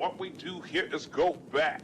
What we do here is go back.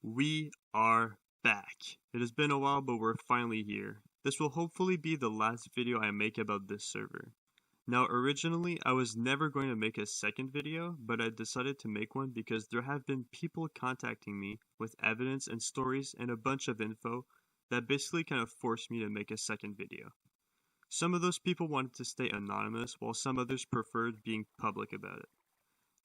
We are back. It has been a while, but we're finally here. This will hopefully be the last video I make about this server. Now, originally, I was never going to make a second video, but I decided to make one because there have been people contacting me with evidence and stories and a bunch of info that basically kind of forced me to make a second video. Some of those people wanted to stay anonymous, while some others preferred being public about it.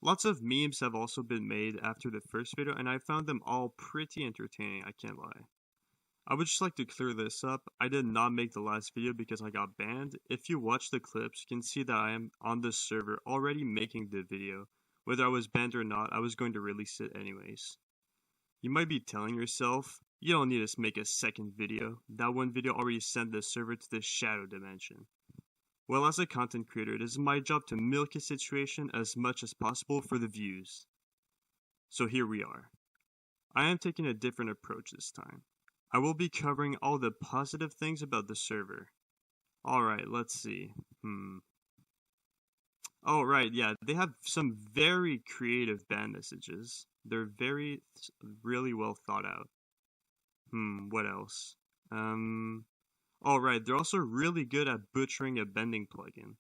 Lots of memes have also been made after the first video, and I found them all pretty entertaining, I can't lie. I would just like to clear this up. I did not make the last video because I got banned. If you watch the clips, you can see that I am on this server already making the video. Whether I was banned or not, I was going to release it anyways. You might be telling yourself, you don't need to make a second video. That one video already sent the server to the shadow dimension. Well, as a content creator, it is my job to milk a situation as much as possible for the views. So here we are. I am taking a different approach this time. I will be covering all the positive things about the server. Alright, let's see. Oh, right, yeah, they have some very creative ban messages. They're really well thought out. What else? Alright, they're also really good at butchering a bending plugin.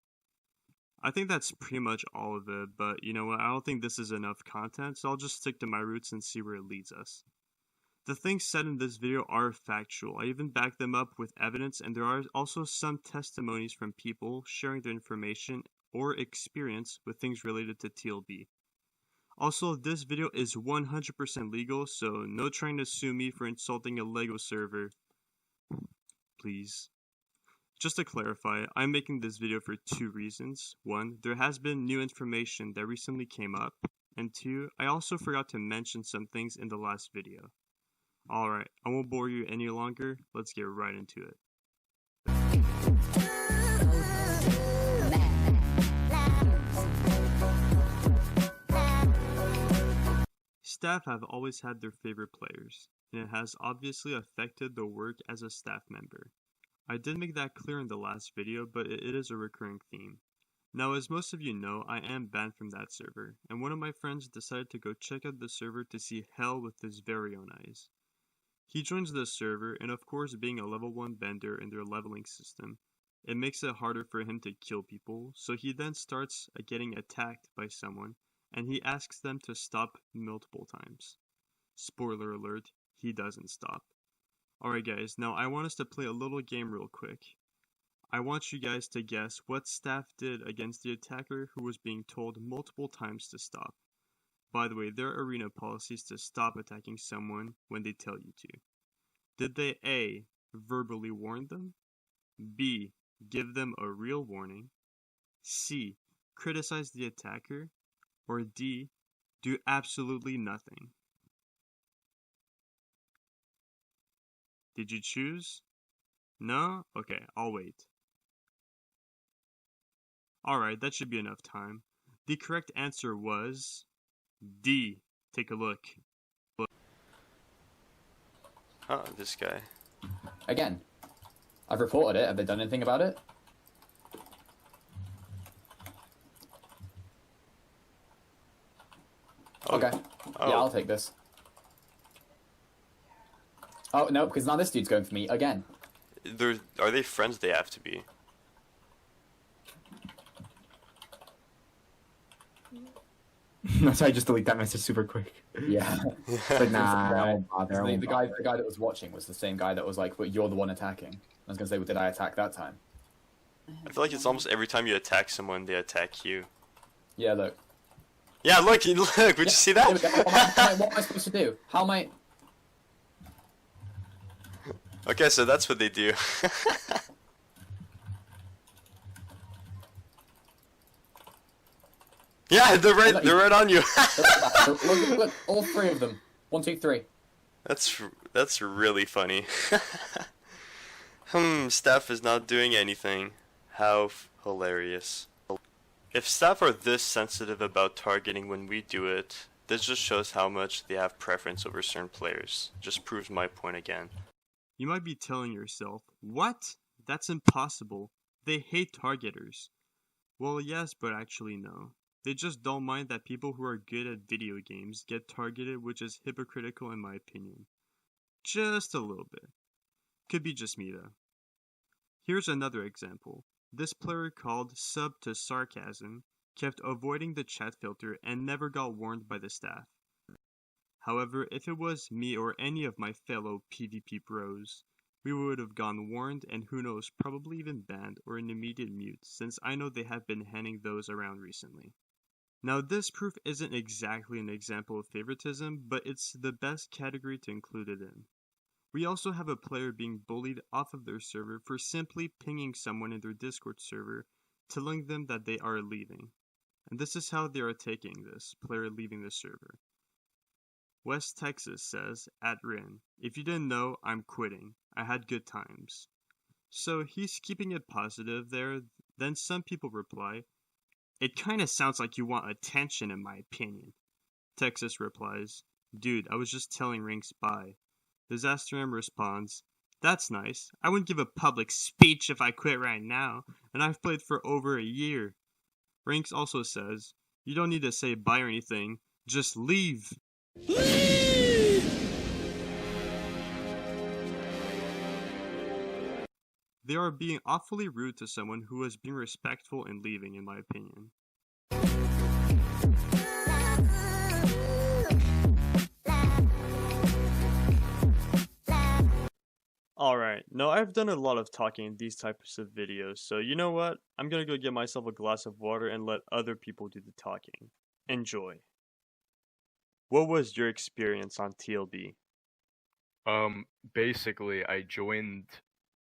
I think that's pretty much all of it, but you know what, I don't think this is enough content, so I'll just stick to my roots and see where it leads us. The things said in this video are factual. I even back them up with evidence, and there are also some testimonies from people sharing their information or experience with things related to TLB. Also, this video is 100% legal, so no trying to sue me for insulting a LEGO server. Please. Just to clarify, I'm making this video for two reasons. One, there has been new information that recently came up, and two, I also forgot to mention some things in the last video. Alright, I won't bore you any longer, let's get right into it. Staff have always had their favorite players, and it has obviously affected the work as a staff member. I did make that clear in the last video, but it is a recurring theme. Now, as most of you know, I am banned from that server, and one of my friends decided to go check out the server to see hell with his very own eyes. He joins the server, and of course, being a level 1 bender in their leveling system, it makes it harder for him to kill people, so he then starts getting attacked by someone, and he asks them to stop multiple times. Spoiler alert, he doesn't stop. Alright guys, now I want us to play a little game real quick. I want you guys to guess what staff did against the attacker who was being told multiple times to stop. By the way, there are arena policies to stop attacking someone when they tell you to. Did they A, verbally warn them? B, give them a real warning? C, criticize the attacker? Or D, do absolutely nothing? Did you choose? No? Okay, I'll wait. Alright, that should be enough time. The correct answer was D. Take a look. Oh, this guy. Again, I've reported it. Have they done anything about it? Okay. Oh. Yeah, I'll take this. Oh, no, because now this dude's going for me again. Are they friends? They have to be. That's why I just delete that message super quick. Yeah. Like, nah, I Yeah. won't bother. I The won't guy bother. the guy that was watching was the same guy that was like, but you're the one attacking. I was going to say, well, did I attack that time? I feel like it's almost every time you attack someone, they attack you. Yeah, look. Yeah, look, would you see that? There we go. What am I supposed to do? How am I... Okay, so that's what they do. Yeah, they're right on you. look, all three of them. 1, 2, 3. That's really funny. Staff is not doing anything. How hilarious. If staff are this sensitive about targeting when we do it, this just shows how much they have preference over certain players. Just proves my point again. You might be telling yourself, what? That's impossible. They hate targeters. Well, yes, but actually no. They just don't mind that people who are good at video games get targeted, which is hypocritical in my opinion. Just a little bit. Could be just me though. Here's another example. This player called Sub to Sarcasm kept avoiding the chat filter and never got warned by the staff. However, if it was me or any of my fellow PvP bros, we would have gone warned and who knows, probably even banned or an immediate mute, since I know they have been handing those around recently. Now this proof isn't exactly an example of favoritism, but it's the best category to include it in. We also have a player being bullied off of their server for simply pinging someone in their Discord server, telling them that they are leaving. And this is how they are taking this player leaving the server. West Texas says, @Rin, if you didn't know, I'm quitting. I had good times. So he's keeping it positive there. Then some people reply, it kinda sounds like you want attention in my opinion. Texas replies, dude, I was just telling Rinks bye. Disasterm responds, that's nice. I wouldn't give a public speech if I quit right now, and I've played for over a year. Rinks also says, you don't need to say bye or anything, just leave. They are being awfully rude to someone who is being respectful and leaving, in my opinion. Alright, now I've done a lot of talking in these types of videos, so you know what? I'm gonna go get myself a glass of water and let other people do the talking. Enjoy. What was your experience on TLB? Basically, I joined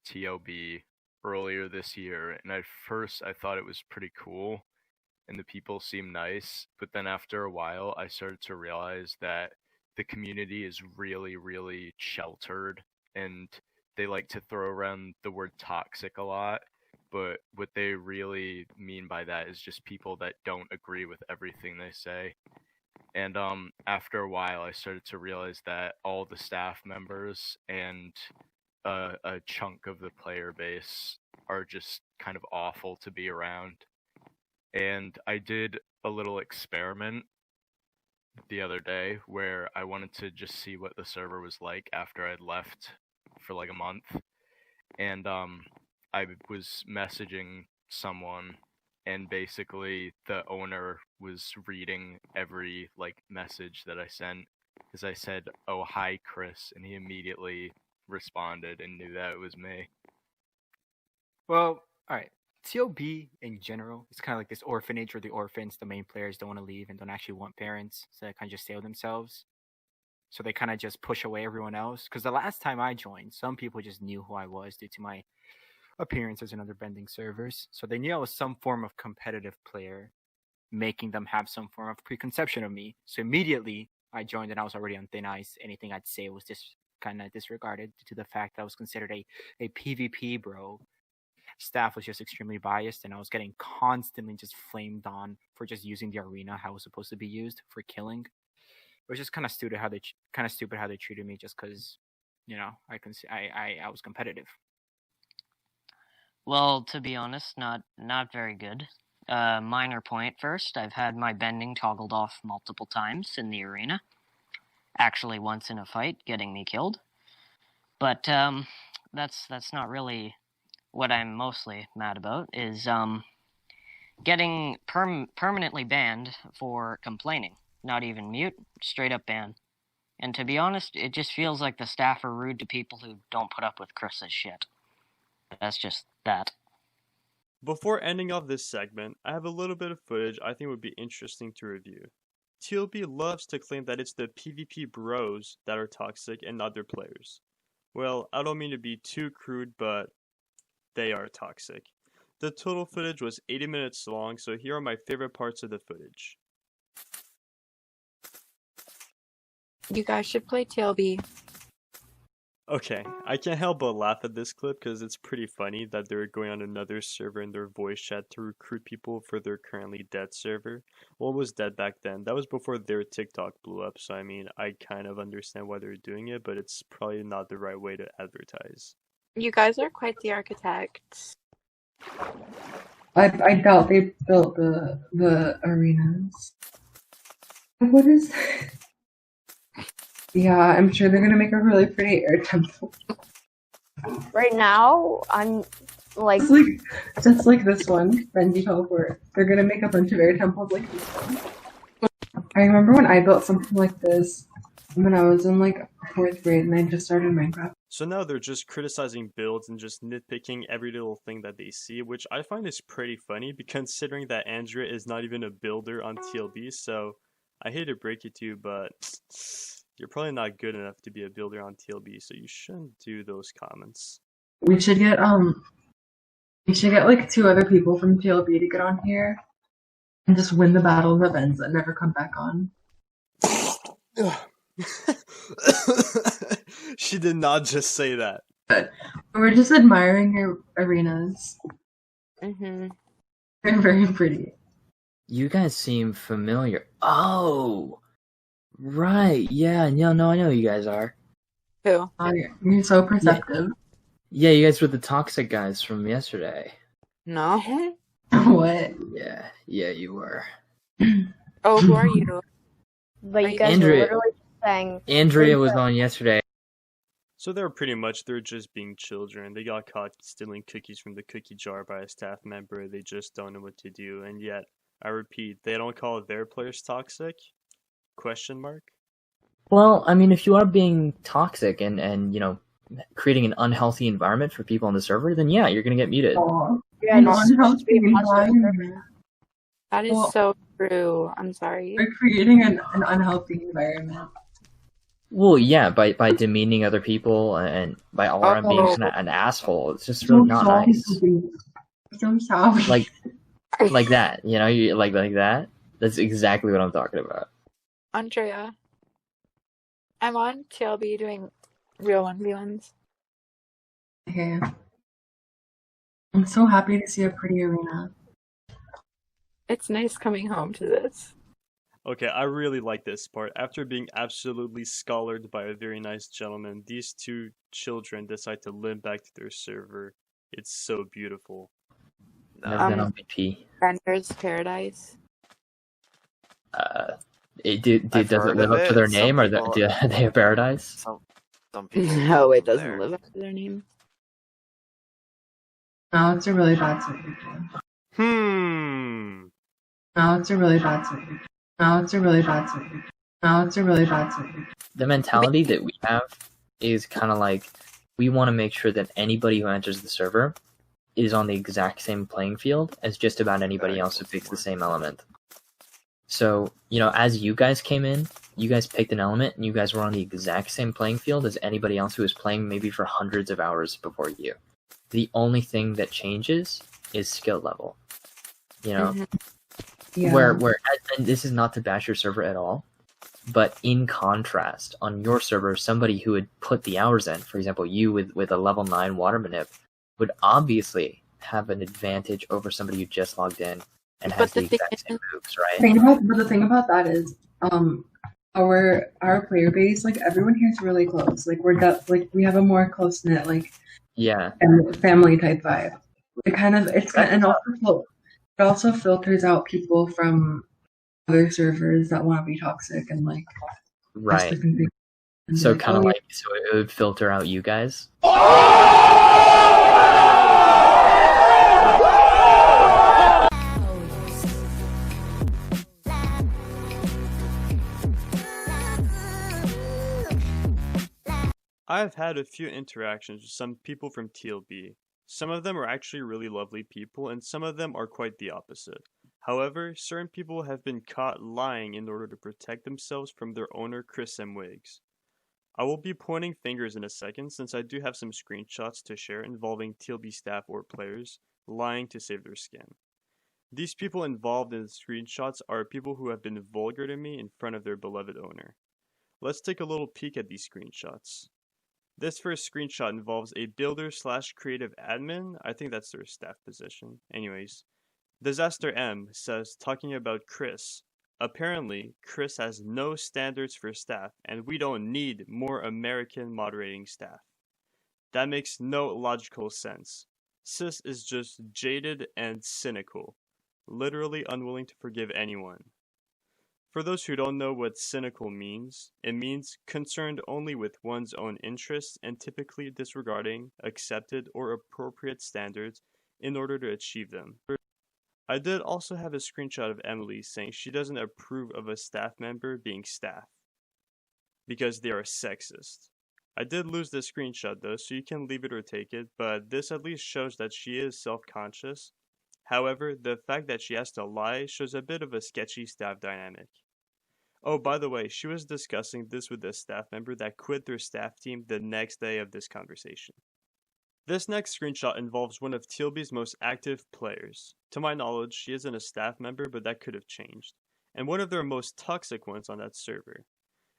TLB earlier this year, and at first I thought it was pretty cool, and the people seemed nice, but then after a while I started to realize that the community is really, really sheltered, and they like to throw around the word toxic a lot, but what they really mean by that is just people that don't agree with everything they say. And after a while, I started to realize that all the staff members and a chunk of the player base are just kind of awful to be around. And I did a little experiment the other day where I wanted to just see what the server was like after I'd left for like a month. And I was messaging someone, and basically the owner was reading every like message that I sent, because I said, oh hi Chris, and he immediately responded and knew that it was me. Well, alright. TLB in general is kind of like this orphanage where the orphans, the main players, don't want to leave and don't actually want parents, so they kind of just stay with themselves. So they kind of just push away everyone else. Because the last time I joined, some people just knew who I was due to my appearances in other bending servers. So they knew I was some form of competitive player, making them have some form of preconception of me. So immediately I joined and I was already on thin ice. Anything I'd say was just kind of disregarded due to the fact that I was considered a PvP bro. Staff was just extremely biased, and I was getting constantly just flamed on for just using the arena how it was supposed to be used for killing. It was just kind of stupid how they treated me, just because, you know, I was competitive. Well, to be honest, not very good. Minor point first. I've had my bending toggled off multiple times in the arena. Actually, once in a fight, getting me killed. But that's not really what I'm mostly mad about. Is getting permanently banned for complaining. Not even mute, straight up ban. And to be honest, it just feels like the staff are rude to people who don't put up with Chris's shit. That's just that. Before ending off this segment, I have a little bit of footage I think would be interesting to review. TLB loves to claim that it's the PvP bros that are toxic and not their players. Well, I don't mean to be too crude, but they are toxic. The total footage was 80 minutes long, so here are my favorite parts of the footage. You guys should play TLB. Okay, I can't help but laugh at this clip because it's pretty funny that they're going on another server in their voice chat to recruit people for their currently dead server. Well, it was dead back then. That was before their TikTok blew up, so I mean, I kind of understand why they're doing it, but it's probably not the right way to advertise. You guys are quite the architects. I doubt they built the arenas. What is that? Yeah, I'm sure they're gonna make a really pretty air temple. Right now, I'm like... Just like this one, Benji Teleport. They're gonna make a bunch of air temples like this one. I remember when I built something like this when I was in like 4th grade and I just started Minecraft. So now they're just criticizing builds and just nitpicking every little thing that they see, which I find is pretty funny, considering that Andrea is not even a builder on TLB, so I hate to break it to you, but you're probably not good enough to be a builder on TLB, so you shouldn't do those comments. We should get like 2 other people from TLB to get on here and just win the battle of events and never come back on. She did not just say that. We're just admiring your arenas. Mm-hmm. They're very pretty. You guys seem familiar. Oh! Right, yeah, no, I know who you guys are. Who? Oh, you're so perceptive. Yeah, you guys were the toxic guys from yesterday. No. What? Yeah, you were. Oh, who are you? But you guys Andrea, were literally saying... Andrea was on yesterday. So they're just being children. They got caught stealing cookies from the cookie jar by a staff member. They just don't know what to do, and yet, I repeat, they don't call their players toxic? Question mark? Well, I mean, if you are being toxic and you know, creating an unhealthy environment for people on the server, then yeah, you're gonna get muted. Yeah, unhealthy environment. That is so true. I'm sorry. We're creating an unhealthy environment. Well, yeah, by demeaning other people and by Aura being an asshole. It's just really not nice. I'm sorry. Like that, you know, you like that. That's exactly what I'm talking about. Andrea, I'm on TLB doing real 1v1s. Okay. I'm so happy to see a pretty arena. It's nice coming home to this. Okay, I really like this part. After being absolutely scholared by a very nice gentleman, these 2 children decide to limp back to their server. It's so beautiful. Bender's Paradise. Does it live up to their name, or do they have paradise? Some people No, it doesn't live up to their name. No, it's a really bad solution. No, it's a really bad solution. No, it's a really bad solution. No, it's a really bad solution. The mentality that we have is kind of like, we want to make sure that anybody who enters the server is on the exact same playing field as just about anybody else who picks the same element. So, you know, as you guys came in, you guys picked an element, and you guys were on the exact same playing field as anybody else who was playing maybe for hundreds of hours before you. The only thing that changes is skill level. You know? Yeah. Where and this is not to bash your server at all, but in contrast, on your server, somebody who would put the hours in, for example, you with a level 9 water manip, would obviously have an advantage over somebody who just logged in and has the exact same moves, right? But the thing about that is, our player base, like everyone here is really close. Like we have a more close knit, like yeah, family type vibe. And also It also filters out people from other servers that want to be toxic and like test the Right. config. And So like, kind of oh, like, so it would filter out you guys. I've had a few interactions with some people from TLB. Some of them are actually really lovely people, and some of them are quite the opposite. However, certain people have been caught lying in order to protect themselves from their owner, Chris M. Wiggs. I will be pointing fingers in a second since I do have some screenshots to share involving TLB staff or players lying to save their skin. These people involved in the screenshots are people who have been vulgar to me in front of their beloved owner. Let's take a little peek at these screenshots. This first screenshot involves a builder / creative admin. I think that's their staff position. Anyways, Disaster M says, talking about Chris. Apparently, Chris has no standards for staff, and we don't need more American moderating staff. That makes no logical sense. Sis is just jaded and cynical, literally unwilling to forgive anyone. For those who don't know what cynical means, it means concerned only with one's own interests and typically disregarding accepted or appropriate standards in order to achieve them. I did also have a screenshot of Emily saying she doesn't approve of a staff member being staff because they are sexist. I did lose this screenshot though, so you can leave it or take it, but this at least shows that she is self-conscious. However, the fact that she has to lie shows a bit of a sketchy staff dynamic. Oh, by the way, she was discussing this with a staff member that quit their staff team the next day of this conversation. This next screenshot involves one of TLB's most active players. To my knowledge, she isn't a staff member, but that could have changed. And one of their most toxic ones on that server.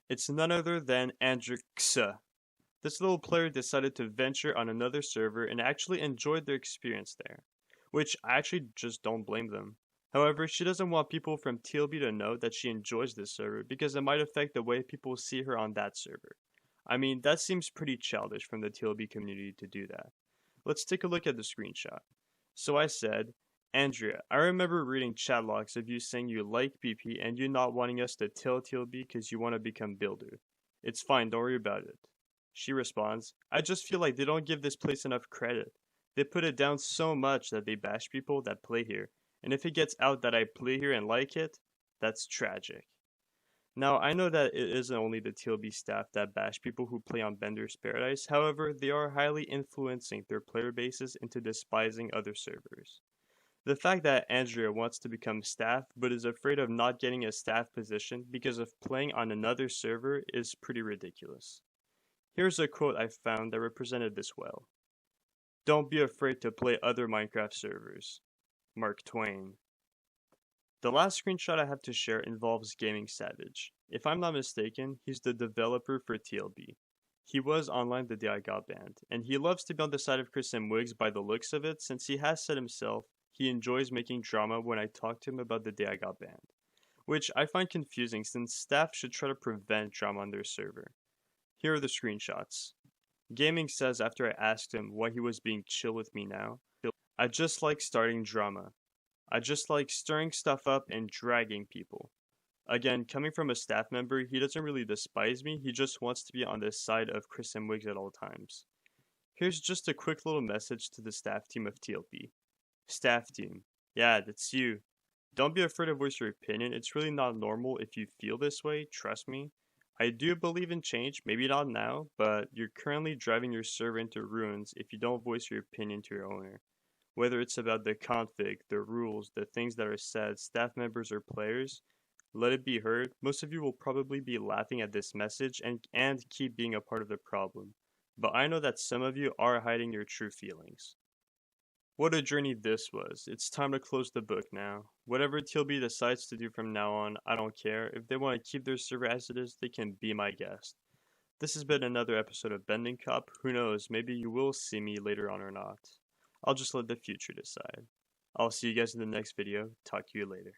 It's none other than Andrix. This little player decided to venture on another server and actually enjoyed their experience there. Which I actually just don't blame them. However, she doesn't want people from TLB to know that she enjoys this server because it might affect the way people see her on that server. I mean, that seems pretty childish from the TLB community to do that. Let's take a look at the screenshot. So I said, Andrea, I remember reading chat logs of you saying you like BP and you not wanting us to tell TLB because you want to become builder. It's fine, don't worry about it. She responds, I just feel like they don't give this place enough credit. They put it down so much that they bash people that play here. And if it gets out that I play here and like it, that's tragic. Now, I know that it isn't only the TLB staff that bash people who play on Bender's Paradise, however, they are highly influencing their player bases into despising other servers. The fact that Andrea wants to become staff but is afraid of not getting a staff position because of playing on another server is pretty ridiculous. Here's a quote I found that represented this well. Don't be afraid to play other Minecraft servers. Mark Twain. The last screenshot I have to share involves Gaming Savage. If I'm not mistaken, he's the developer for TLB. He was online the day I got banned, and he loves to be on the side of Chris M. Wiggs by the looks of it, since he has said himself he enjoys making drama when I talk to him about the day I got banned. Which I find confusing since staff should try to prevent drama on their server. Here are the screenshots. Gaming says after I asked him why he was being chill with me now, I just like starting drama. I just like stirring stuff up and dragging people. Again, coming from a staff member, he doesn't really despise me, he just wants to be on the side of Chris M. Wiggs at all times. Here's just a quick little message to the staff team of TLB. Staff team, yeah, that's you. Don't be afraid to voice your opinion, it's really not normal if you feel this way, trust me. I do believe in change, maybe not now, but you're currently driving your server into ruins if you don't voice your opinion to your owner. Whether it's about the config, the rules, the things that are said, staff members or players, let it be heard. Most of you will probably be laughing at this message and keep being a part of the problem. But I know that some of you are hiding your true feelings. What a journey this was. It's time to close the book now. Whatever TLB decides to do from now on, I don't care. If they want to keep their server as it is, they can be my guest. This has been another episode of Bending Cup. Who knows, maybe you will see me later on or not. I'll just let the future decide. I'll see you guys in the next video. Talk to you later.